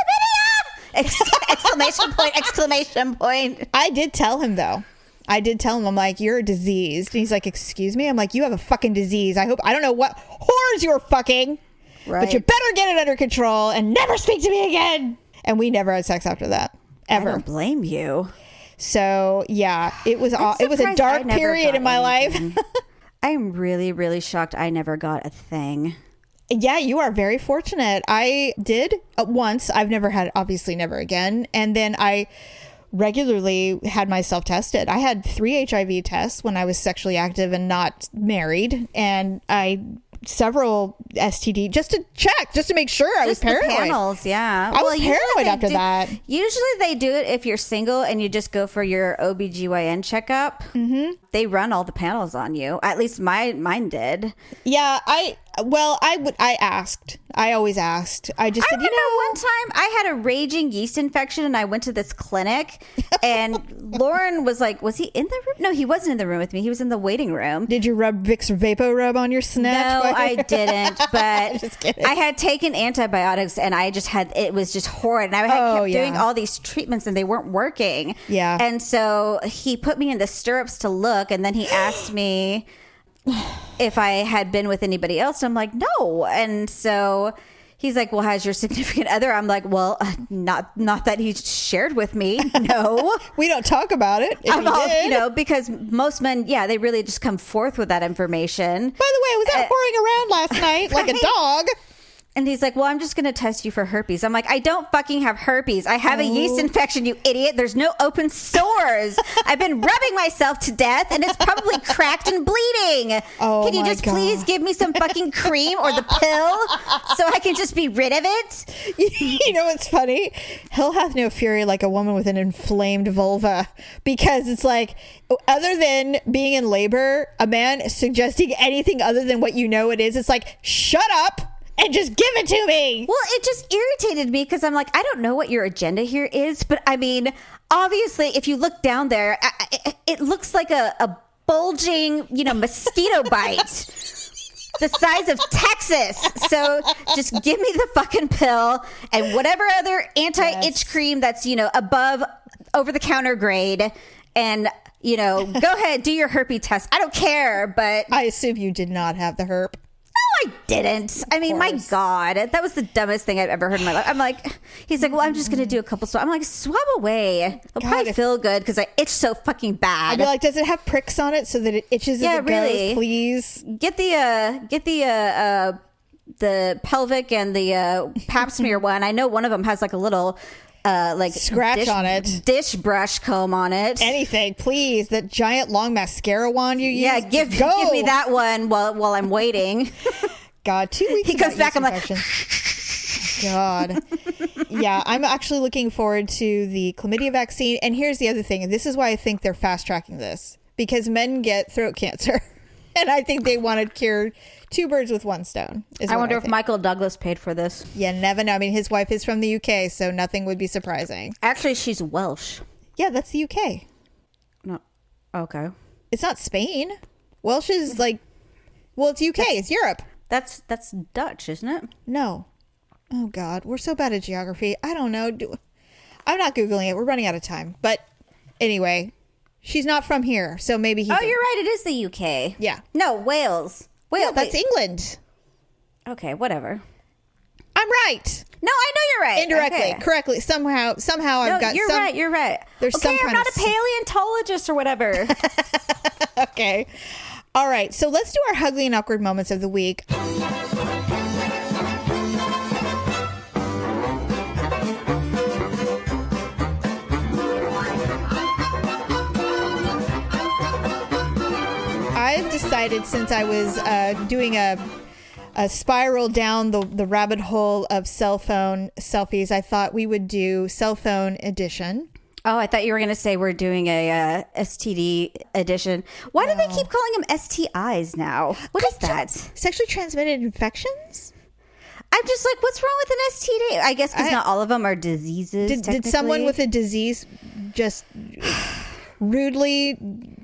[SPEAKER 3] Exclamation point.
[SPEAKER 1] I did tell him, though. I'm like, you're diseased. And he's like, excuse me? I'm like, you have a fucking disease. I don't know what whores you're fucking. Right. But you better get it under control and never speak to me again. And we never had sex after that. Ever.
[SPEAKER 3] I don't blame you.
[SPEAKER 1] So, yeah, it was a dark period in my life.
[SPEAKER 3] I am really, really shocked I never got a thing.
[SPEAKER 1] Yeah, you are very fortunate. I did once. I've never had, obviously never again. And then I regularly had myself tested. I had 3 HIV tests when I was sexually active and not married. And several STD just to check, just to make sure I was paranoid.
[SPEAKER 3] The panels, yeah.
[SPEAKER 1] I was paranoid after that.
[SPEAKER 3] Usually they do it if you're single and you just go for your OBGYN checkup. Mm-hmm. They run all the panels on you. At least mine did.
[SPEAKER 1] Yeah, I asked. I always asked. I just said,
[SPEAKER 3] one time I had a raging yeast infection and I went to this clinic and Lauren was like, was he in the room? No, he wasn't in the room with me. He was in the waiting room.
[SPEAKER 1] Did you rub Vicks Vapo Rub on your snatch?
[SPEAKER 3] No, I didn't. But
[SPEAKER 1] Just kidding.
[SPEAKER 3] I had taken antibiotics and I just had, it was just horrid. And I had kept doing all these treatments and they weren't working.
[SPEAKER 1] Yeah.
[SPEAKER 3] And so he put me in the stirrups to look and then he asked me if I had been with anybody else. And I'm like, no. And so he's like, well, how's your significant other? I'm like, well, not that he shared with me. No.
[SPEAKER 1] We don't talk about it. If
[SPEAKER 3] I'm
[SPEAKER 1] he
[SPEAKER 3] all,
[SPEAKER 1] did.
[SPEAKER 3] because most men, they really just come forth with that information.
[SPEAKER 1] By the way, I was out whoring around last night like a dog.
[SPEAKER 3] And he's like, well, I'm just going to test you for herpes. I'm like, I don't fucking have herpes. I have a yeast infection, you idiot. There's no open sores. I've been rubbing myself to death and it's probably cracked and bleeding.
[SPEAKER 1] Oh,
[SPEAKER 3] can you
[SPEAKER 1] my
[SPEAKER 3] just
[SPEAKER 1] God.
[SPEAKER 3] please give me some fucking cream or the pill so I can just be rid of it?
[SPEAKER 1] You know what's funny? Hell hath no fury like a woman with an inflamed vulva, because it's like, other than being in labor, a man suggesting anything other than what you know it is, it's like, shut up and just give it to me.
[SPEAKER 3] Well, it just irritated me because I'm like, I don't know what your agenda here is, but I mean, obviously, if you look down there, it looks like a bulging, mosquito bite. The size of Texas. So just give me the fucking pill and whatever other anti-itch cream that's, above over-the-counter grade. And, go ahead, do your herpes test. I don't care, but...
[SPEAKER 1] I assume you did not have the herp.
[SPEAKER 3] I didn't. I mean, my God, that was the dumbest thing I've ever heard in my life. I'm like, he's like, well, I'm just going to do a couple swabs. I'm like, swab away. It'll probably feel good because I itch so fucking bad.
[SPEAKER 1] I'd be like, does it have pricks on it so that it itches as it goes, please?
[SPEAKER 3] Get the pelvic and the pap smear one. I know one of them has like a little
[SPEAKER 1] scratch on it,
[SPEAKER 3] dish brush comb on it.
[SPEAKER 1] Anything, please. That giant long mascara wand you use.
[SPEAKER 3] Yeah, give me that one while I'm waiting.
[SPEAKER 1] God, 2 weeks.
[SPEAKER 3] He comes back. I'm like,
[SPEAKER 1] God. Yeah, I'm actually looking forward to the chlamydia vaccine. And here's the other thing. And this is why I think they're fast tracking this, because men get throat cancer. And I think they want to cure two birds with one stone.
[SPEAKER 3] I wonder if Michael Douglas paid for this.
[SPEAKER 1] Yeah, never know. I mean, his wife is from the UK, so nothing would be surprising.
[SPEAKER 3] Actually, she's Welsh.
[SPEAKER 1] Yeah, that's the UK.
[SPEAKER 3] No. Okay.
[SPEAKER 1] It's not Spain. Welsh is like, well, it's UK. It's Europe.
[SPEAKER 3] That's Dutch, isn't it?
[SPEAKER 1] No. Oh, God. We're so bad at geography. I don't know. I'm not Googling it. We're running out of time. But anyway, she's not from here, so maybe he
[SPEAKER 3] Oh,
[SPEAKER 1] did.
[SPEAKER 3] you're right. It is the UK.
[SPEAKER 1] Yeah.
[SPEAKER 3] No, Wales.
[SPEAKER 1] Yeah, that's England.
[SPEAKER 3] Okay, whatever.
[SPEAKER 1] I'm right.
[SPEAKER 3] No, I know you're right.
[SPEAKER 1] Indirectly,
[SPEAKER 3] Okay.
[SPEAKER 1] correctly, somehow I've got
[SPEAKER 3] you're
[SPEAKER 1] some...
[SPEAKER 3] right, you're right.
[SPEAKER 1] There's
[SPEAKER 3] okay,
[SPEAKER 1] some
[SPEAKER 3] I'm
[SPEAKER 1] kind
[SPEAKER 3] not
[SPEAKER 1] of...
[SPEAKER 3] a paleontologist or whatever.
[SPEAKER 1] Okay. All right, so let's do our Ugly and Awkward Moments of the week. I've decided, since I was doing a spiral down the rabbit hole of cell phone selfies, I thought we would do cell phone edition.
[SPEAKER 3] Oh, I thought you were going to say we're doing a STD edition. Why do they keep calling them STIs now? What is that?
[SPEAKER 1] Sexually transmitted infections?
[SPEAKER 3] I'm just like, what's wrong with an STD? I guess because not all of them are diseases.
[SPEAKER 1] Did someone with a disease just rudely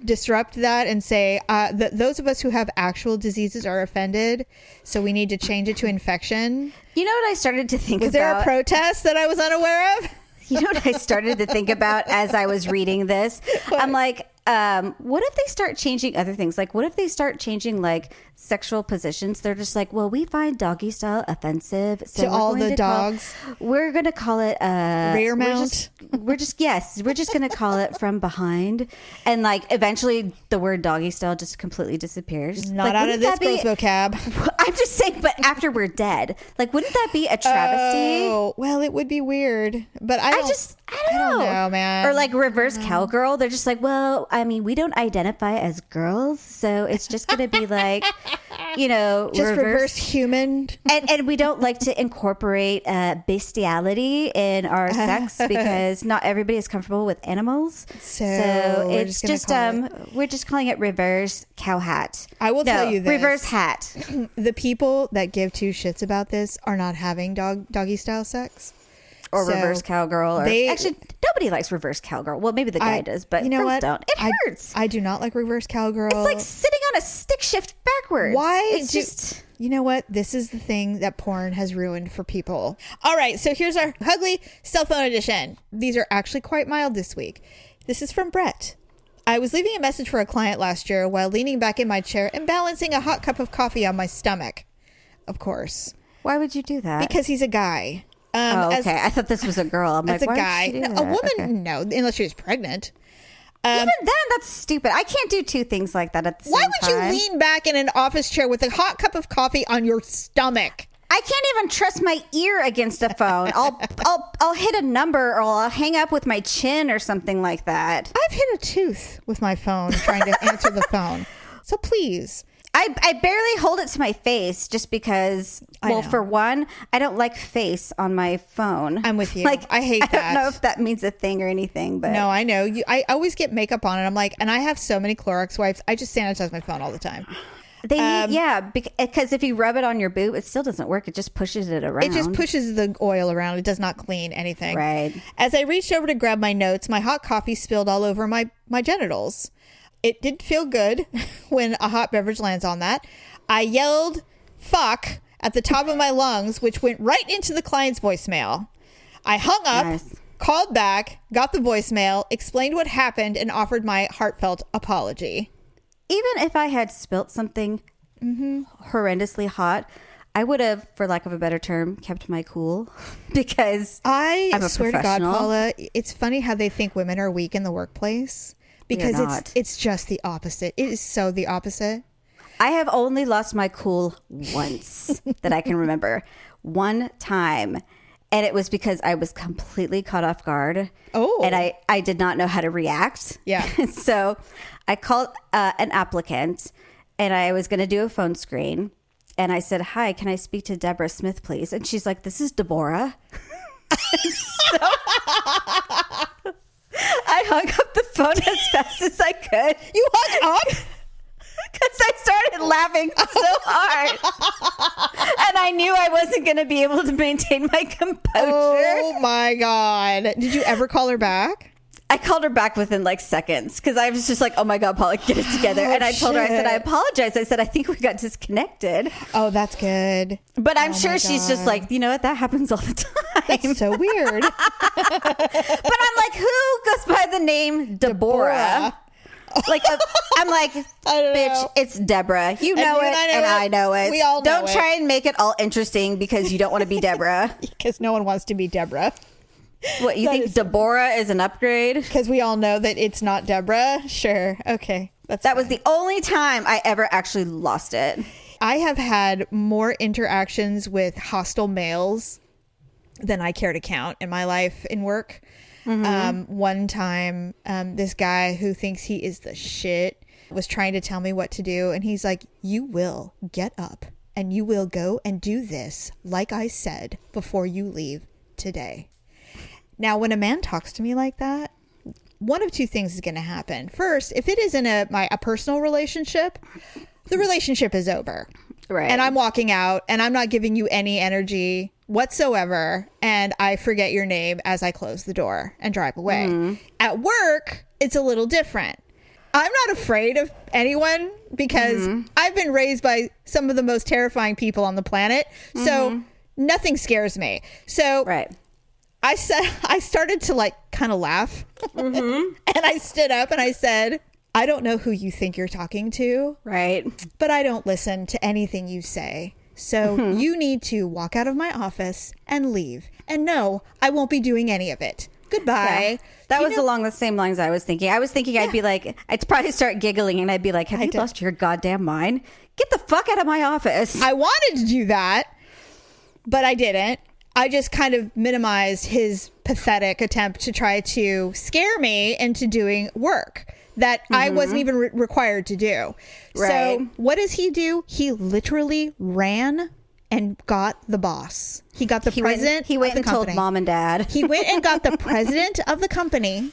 [SPEAKER 1] disrupt that and say that those of us who have actual diseases are offended, so we need to change it to infection?
[SPEAKER 3] You know what I started to think about?
[SPEAKER 1] Was there a protest that I was unaware of?
[SPEAKER 3] You know what I started to think about as I was reading this?
[SPEAKER 1] What?
[SPEAKER 3] I'm like, what if they start changing other things? Like, what if they start changing like sexual positions? They're just like, well, we find doggy style offensive. So
[SPEAKER 1] to all the dogs.
[SPEAKER 3] We're going to call it
[SPEAKER 1] rear mount.
[SPEAKER 3] We're just going to call it from behind. And like eventually the word doggy style just completely disappears.
[SPEAKER 1] Not
[SPEAKER 3] like,
[SPEAKER 1] out of this girl's vocab.
[SPEAKER 3] I'm just saying, but after we're dead, like, wouldn't that be a travesty?
[SPEAKER 1] Oh, well, it would be weird, but I don't know, man.
[SPEAKER 3] Or like reverse cowgirl. They're just like, well, I mean, we don't identify as girls, so it's just going to be like
[SPEAKER 1] Just reverse human.
[SPEAKER 3] And we don't like to incorporate bestiality in our sex because not everybody is comfortable with animals. So it's we're just calling it reverse cow hat.
[SPEAKER 1] I will tell you this.
[SPEAKER 3] Reverse hat.
[SPEAKER 1] The people that give two shits about this are not having doggy style sex.
[SPEAKER 3] Or reverse cowgirl. Actually, nobody likes reverse cowgirl. Well, maybe the guy does, but
[SPEAKER 1] you know
[SPEAKER 3] girls
[SPEAKER 1] what?
[SPEAKER 3] don't. It hurts.
[SPEAKER 1] I do not like reverse cowgirl.
[SPEAKER 3] It's like sitting on a stick shift backwards.
[SPEAKER 1] Why? You know what? This is the thing that porn has ruined for people. All right, so here's our Uglee cell phone edition. These are actually quite mild this week. This is from Brett. I was leaving a message for a client last year while leaning back in my chair and balancing a hot cup of coffee on my stomach. Of course.
[SPEAKER 3] Why would you do that?
[SPEAKER 1] Because he's a guy.
[SPEAKER 3] Okay. I thought this was a girl. I'm like,
[SPEAKER 1] as a
[SPEAKER 3] why
[SPEAKER 1] guy,
[SPEAKER 3] would she do
[SPEAKER 1] a
[SPEAKER 3] that?
[SPEAKER 1] woman,
[SPEAKER 3] Okay.
[SPEAKER 1] no, unless she was pregnant.
[SPEAKER 3] Even then, that's stupid. I can't do two things like that at the same
[SPEAKER 1] Why
[SPEAKER 3] time.
[SPEAKER 1] would you lean back in an office chair with a hot cup of coffee on your stomach?
[SPEAKER 3] I can't even trust my ear against a phone. I'll hit a number or I'll hang up with my chin or something like that.
[SPEAKER 1] I've hit a tooth with my phone trying to answer the phone. So please.
[SPEAKER 3] I barely hold it to my face just because, for one, I don't like face on my phone.
[SPEAKER 1] I'm with you. I hate that.
[SPEAKER 3] I don't know if that means a thing or anything, but
[SPEAKER 1] no, I know. I always get makeup on and I'm like, and I have so many Clorox wipes. I just sanitize my phone all the time.
[SPEAKER 3] Because if you rub it on your boob, it still doesn't work. It just pushes it around.
[SPEAKER 1] It just pushes the oil around. It does not clean anything.
[SPEAKER 3] Right.
[SPEAKER 1] As I reached over to grab my notes, my hot coffee spilled all over my genitals. It didn't feel good when a hot beverage lands on that. I yelled, fuck, at the top of my lungs, which went right into the client's voicemail. I hung up, called back, got the voicemail, explained what happened, and offered my heartfelt apology.
[SPEAKER 3] Even if I had spilt something horrendously hot, I would have, for lack of a better term, kept my cool because I'm a
[SPEAKER 1] swear to God,
[SPEAKER 3] professional.
[SPEAKER 1] Paula, it's funny how they think women are weak in the workplace because it's just the opposite. It is so the opposite.
[SPEAKER 3] I have only lost my cool once that I can remember. One time. And it was because I was completely caught off guard. Oh. And I did not know how to react.
[SPEAKER 1] Yeah.
[SPEAKER 3] So I called an applicant and I was going to do a phone screen. And I said, hi, can I speak to Deborah Smith, please? And she's like, this is Deborah. So I hung up the phone as fast as I could.
[SPEAKER 1] You hung up?
[SPEAKER 3] Because I started laughing so hard. And I knew I wasn't going to be able to maintain my composure.
[SPEAKER 1] Oh my God. Did you ever call her back?
[SPEAKER 3] I called her back within like seconds because I was just like, oh my God, Paula, get it together. And I told her, I said, I apologize. I said, I think we got disconnected.
[SPEAKER 1] Oh, that's good.
[SPEAKER 3] But I'm sure she's just like, you know what? That happens all the time.
[SPEAKER 1] That's so weird.
[SPEAKER 3] But I'm like, who goes by the name Deborah? Like, I'm like, bitch, it's Deborah. You know it, and I know it.
[SPEAKER 1] We all know
[SPEAKER 3] Don't try and make it all interesting because you don't want to be Deborah.
[SPEAKER 1] Because no one wants to be Deborah.
[SPEAKER 3] What, you think Deborah is an upgrade?
[SPEAKER 1] Because we all know that it's not Deborah. Sure. Okay.
[SPEAKER 3] That was the only time I ever actually lost it.
[SPEAKER 1] I have had more interactions with hostile males than I care to count in my life in work. One time, this guy who thinks he is the shit was trying to tell me what to do. And he's like, you will get up and you will go and do this, like I said, before you leave today. Now, when a man talks to me like that, one of two things is going to happen. First, if it is in a personal relationship, the relationship is over.
[SPEAKER 3] Right.
[SPEAKER 1] And I'm walking out and I'm not giving you any energy whatsoever. And I forget your name as I close the door and drive away. At work, it's a little different. I'm not afraid of anyone because I've been raised by some of the most terrifying people on the planet. So nothing scares me. So I started to like kind of laugh and I stood up and I said, I don't know who you think you're talking to.
[SPEAKER 3] Right.
[SPEAKER 1] But I don't listen to anything you say. So you need to walk out of my office and leave. And no, I won't be doing any of it. Goodbye.
[SPEAKER 3] Yeah. That was along the same lines I was thinking. I was thinking I'd be like, I'd probably start giggling and I'd be like, have you lost your goddamn mind? Get the fuck out of my office.
[SPEAKER 1] I wanted to do that, but I didn't. I just kind of minimized his pathetic attempt to try to scare me into doing work that I wasn't even required to do.
[SPEAKER 3] Right.
[SPEAKER 1] So what does he do? He literally ran and got the boss. He got the president.
[SPEAKER 3] He went and told mom and dad.
[SPEAKER 1] He went and got the president of the company,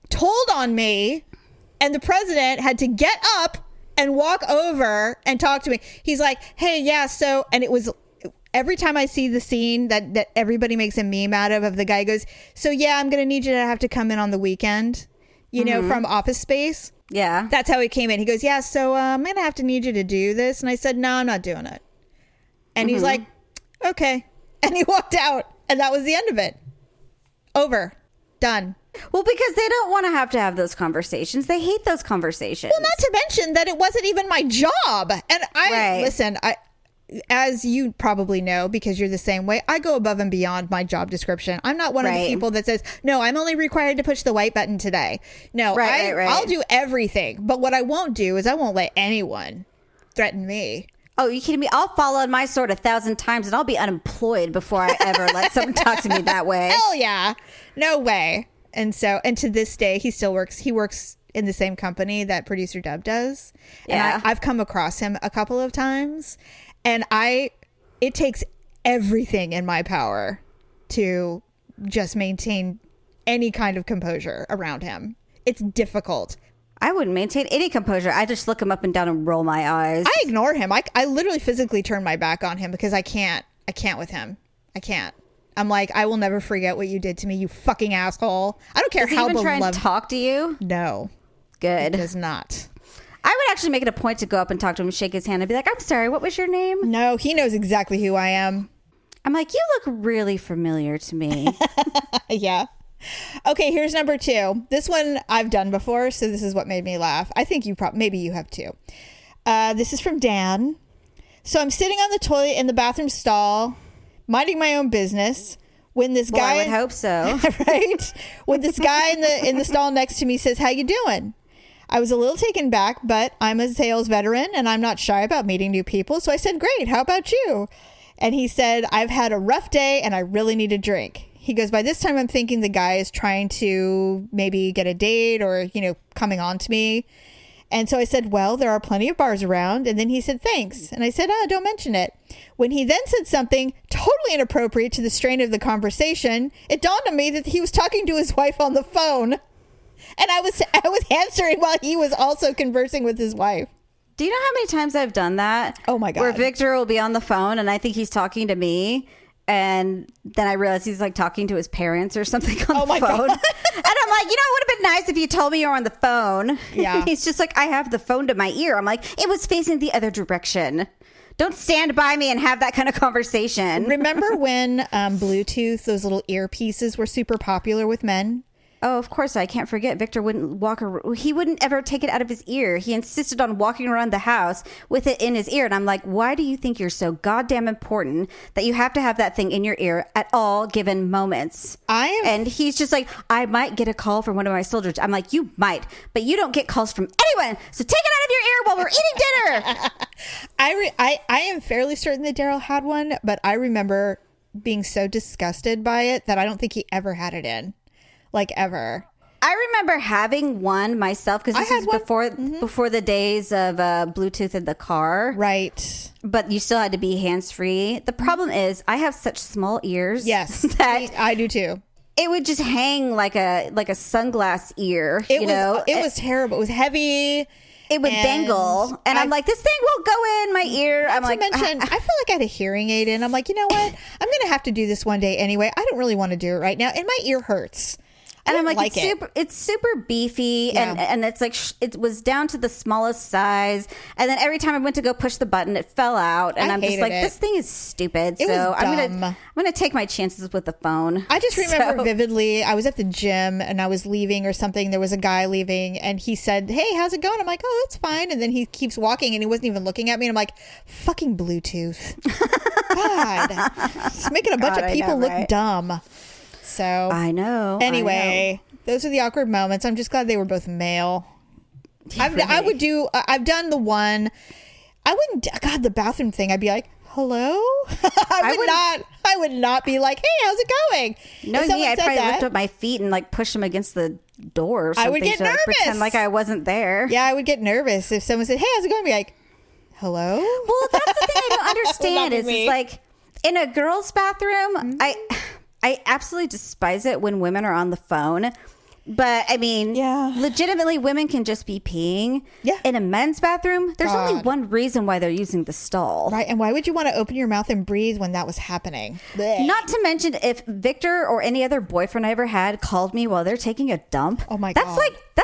[SPEAKER 1] told on me, and the president had to get up and walk over and talk to me. He's like, hey, yeah, so, and it was, every time I see the scene that everybody makes a meme out of the guy goes, so yeah, I'm going to need you to have to come in on the weekend, you know, from Office Space.
[SPEAKER 3] Yeah.
[SPEAKER 1] That's how he came in. He goes, yeah, so I'm going to have to need you to do this. And I said, no, I'm not doing it. And he's like, okay. And he walked out. And that was the end of it. Over. Done.
[SPEAKER 3] Well, because they don't want to have those conversations. They hate those conversations.
[SPEAKER 1] Well, not to mention that it wasn't even my job. And listen, as you probably know, because you're the same way, I go above and beyond my job description. I'm not one of the people that says, no, I'm only required to push the white button today. No, I'll do everything. But what I won't do is I won't let anyone threaten me.
[SPEAKER 3] Oh, you kidding me? I'll fall on my sword 1,000 times and I'll be unemployed before I ever let someone talk to me that way.
[SPEAKER 1] Hell yeah. No way. And to this day, he still works. He works in the same company that producer Deb does.
[SPEAKER 3] Yeah.
[SPEAKER 1] And I've come across him a couple of times. And it takes everything in my power to just maintain any kind of composure around him. It's difficult.
[SPEAKER 3] I wouldn't maintain any composure. I just look him up and down and roll my eyes.
[SPEAKER 1] I ignore him. I literally physically turn my back on him because I can't with him. I can't. I'm like, I will never forget what you did to me, you fucking asshole. I don't care how beloved.
[SPEAKER 3] Does he even try and talk to you?
[SPEAKER 1] No.
[SPEAKER 3] Good.
[SPEAKER 1] He does not.
[SPEAKER 3] I would actually make it a point to go up and talk to him, shake his hand, and be like, I'm sorry, what was your name?
[SPEAKER 1] No, he knows exactly who I am.
[SPEAKER 3] I'm like, you look really familiar to me.
[SPEAKER 1] Yeah. Okay, here's number 2. This one I've done before, so this is what made me laugh. I think maybe you have too. This is from Dan. So I'm sitting on the toilet in the bathroom stall, minding my own business, when this guy...
[SPEAKER 3] I would hope so.
[SPEAKER 1] Right? When this guy in the stall next to me says, how you doing? I was a little taken back, but I'm a sales veteran and I'm not shy about meeting new people. So I said, great, how about you? And he said, I've had a rough day and I really need a drink. He goes, by this time I'm thinking the guy is trying to maybe get a date or, coming on to me. And so I said, well, there are plenty of bars around. And then he said, thanks. And I said, don't mention it. When he then said something totally inappropriate to the strain of the conversation, it dawned on me that he was talking to his wife on the phone. And I was answering while he was also conversing with his wife.
[SPEAKER 3] Do you know how many times I've done that?
[SPEAKER 1] Oh, my God.
[SPEAKER 3] Where Victor will be on the phone and I think he's talking to me. And then I realize he's like talking to his parents or something on the phone.
[SPEAKER 1] God.
[SPEAKER 3] And I'm like, it would have been nice if you told me you were on the phone.
[SPEAKER 1] Yeah.
[SPEAKER 3] He's just like, I have the phone to my ear. I'm like, it was facing the other direction. Don't stand by me and have that kind of conversation.
[SPEAKER 1] Remember when Bluetooth, those little earpieces were super popular with men?
[SPEAKER 3] Oh, of course. I can't forget. Victor he wouldn't ever take it out of his ear. He insisted on walking around the house with it in his ear. And I'm like, why do you think you're so goddamn important that you have to have that thing in your ear at all given moments? And he's just like, I might get a call from one of my soldiers. I'm like, you might, but you don't get calls from anyone. So take it out of your ear while we're eating dinner.
[SPEAKER 1] I am fairly certain that Daryl had one, but I remember being so disgusted by it that I don't think he ever had it in. Like ever.
[SPEAKER 3] I remember having one myself because this was before the days of Bluetooth in the car.
[SPEAKER 1] Right.
[SPEAKER 3] But you still had to be hands-free. The problem is I have such small ears.
[SPEAKER 1] Yes.
[SPEAKER 3] That
[SPEAKER 1] I do too.
[SPEAKER 3] It would just hang like a sunglass ear.
[SPEAKER 1] It was terrible. It was heavy.
[SPEAKER 3] It would dangle. And I'm like, this thing will go in my ear. I feel
[SPEAKER 1] like I had a hearing aid in. I'm like, you know what? I'm going to have to do this one day anyway. I don't really want to do it right now. And my ear hurts.
[SPEAKER 3] And I'm like it's super beefy,
[SPEAKER 1] yeah.
[SPEAKER 3] and it's like it was down to the smallest size. And then every time I went to go push the button, it fell out. And I'm just like, this thing is stupid. So I'm gonna take my chances with the phone.
[SPEAKER 1] I just remember vividly. I was at the gym and I was leaving or something. There was a guy leaving, and he said, "Hey, how's it going?" I'm like, "Oh, it's fine." And then he keeps walking, and he wasn't even looking at me. And I'm like, "Fucking Bluetooth, God, it's making a bunch of people look dumb." So
[SPEAKER 3] I know.
[SPEAKER 1] Anyway, those are the awkward moments. I'm just glad they were both male.
[SPEAKER 3] Yeah,
[SPEAKER 1] I've done the one. I wouldn't. God, the bathroom thing. I'd be like, hello? I would not be like, hey, how's it going?
[SPEAKER 3] No, me, I'd probably lift up my feet and like push them against the door or something.
[SPEAKER 1] I would get nervous.
[SPEAKER 3] Pretend like I wasn't there.
[SPEAKER 1] Yeah, I would get nervous if someone said, hey, how's it going? I'd be like, hello?
[SPEAKER 3] Well, that's the thing I don't understand is it's like in a girl's bathroom, I absolutely despise it when women are on the phone. But I mean, legitimately, women can just be peeing.
[SPEAKER 1] Yeah.
[SPEAKER 3] In a men's bathroom, there's only one reason why they're using the stall.
[SPEAKER 1] Right. And why would you want to open your mouth and breathe when that was happening? Blech.
[SPEAKER 3] Not to mention if Victor or any other boyfriend I ever had called me while they're taking a dump.
[SPEAKER 1] Oh my God.
[SPEAKER 3] That's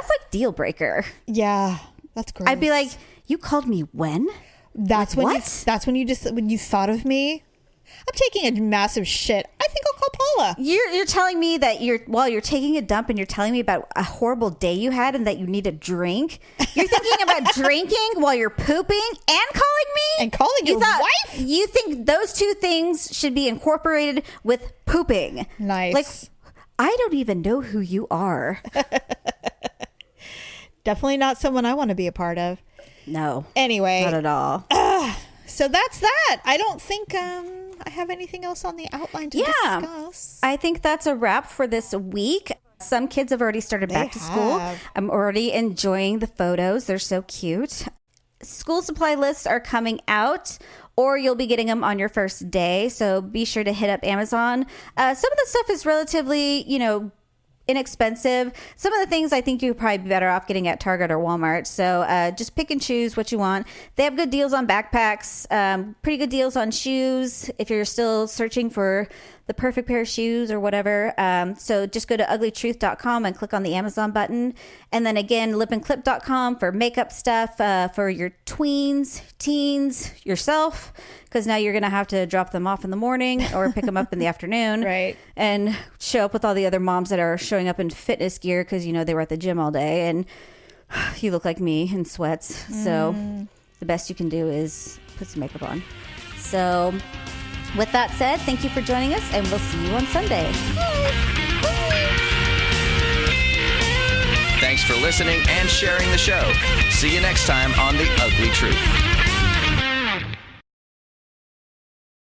[SPEAKER 3] like deal breaker.
[SPEAKER 1] Yeah. That's gross.
[SPEAKER 3] I'd be like, you called me when?
[SPEAKER 1] That's when
[SPEAKER 3] what?
[SPEAKER 1] when you thought of me. I'm taking a massive shit. I think I'll call Paula.
[SPEAKER 3] You're telling me that while you're taking a dump and you're telling me about a horrible day you had and that you need a drink. You're thinking about drinking while you're pooping and calling me?
[SPEAKER 1] And calling your wife?
[SPEAKER 3] You think those two things should be incorporated with pooping.
[SPEAKER 1] Nice.
[SPEAKER 3] Like, I don't even know who you are.
[SPEAKER 1] Definitely not someone I want to be a part of.
[SPEAKER 3] No.
[SPEAKER 1] Anyway.
[SPEAKER 3] Not at all.
[SPEAKER 1] So that's that. I don't think I have anything else on the outline to discuss.
[SPEAKER 3] I think that's a wrap for this week. Some kids have already started back to school. I'm already enjoying the photos. They're so cute. School supply lists are coming out, or you'll be getting them on your first day. So be sure to hit up Amazon. Some of the stuff is relatively, inexpensive. Some of the things I think you'd probably be better off getting at Target or Walmart. So just pick and choose what you want. They have good deals on backpacks, pretty good deals on shoes if you're still searching for the perfect pair of shoes or whatever. So just go to uglytruth.com and click on the Amazon button. And then again, lipandclip.com for makeup stuff for your tweens, teens, yourself, because now you're going to have to drop them off in the morning or pick them up in the afternoon.
[SPEAKER 1] Right.
[SPEAKER 3] And show up with all the other moms that are showing up in fitness gear because, they were at the gym all day. And you look like me in sweats. So the best you can do is put some makeup on. So with that said, thank you for joining us, and we'll see you on Sunday.
[SPEAKER 2] Thanks for listening and sharing the show. See you next time on The Ugly Truth.